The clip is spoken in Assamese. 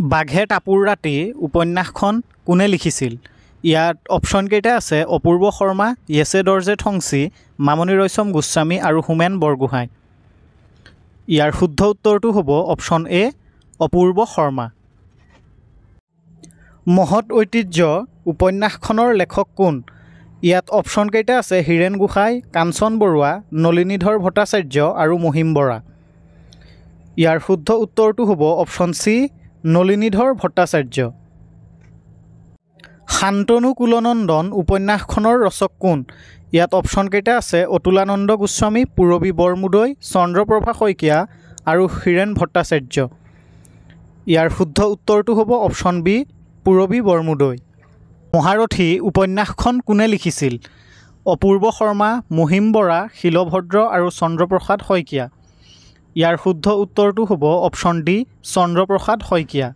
বাঘে টাপুৰ ৰাতি উপন্যাসখন কোনে লিখিছিল? ইয়াত অপশ্যন কেইটা আছে অপূৰ্ব শৰ্মা, য়েছে দৰ্জে ঠংচি, মামণি ৰয়ছম গোস্বামী আৰু হোমেন বৰগোহাঁই। ইয়াৰ শুদ্ধ উত্তৰটো হ'ব অপশ্যন এ অপূৰ্ব শৰ্মা। মহৎ ঐতিহ্য উপন্যাসখনৰ লেখক কোন? ইয়াত অপশ্যন কেইটা আছে হীৰেণ গোহাঁই, কাঞ্চন বৰুৱা, নলিনীধৰ ভট্টাচাৰ্য আৰু মহিম বৰা। ইয়াৰ শুদ্ধ উত্তৰটো হ'ব অপশ্যন চি নলিনীধৰ ভট্টাচাৰ্য। শান্তনু কুলনন্দন উপন্যাসখনৰ ৰচক কোন? ইয়াত অপশ্যন কেইটা আছে অতুলানন্দ গোস্বামী, পূৰবী বৰমুদৈ, চন্দ্ৰপ্ৰভা শইকীয়া আৰু হীৰেণ ভট্টাচাৰ্য। ইয়াৰ শুদ্ধ উত্তৰটো হ'ব অপশ্যন বি পূৰবী বৰমুদৈ। মহাৰথী উপন্যাসখন কোনে লিখিছিল? অপূৰ্ব শৰ্মা, মহিম বৰা, শিলভদ্ৰ আৰু চন্দ্ৰপ্ৰসাদ শইকীয়া। ইয়াৰ শুদ্ধ উত্তৰটো হ'ব অপশ্যন ডি চন্দ্ৰপ্ৰসাদ শইকীয়া।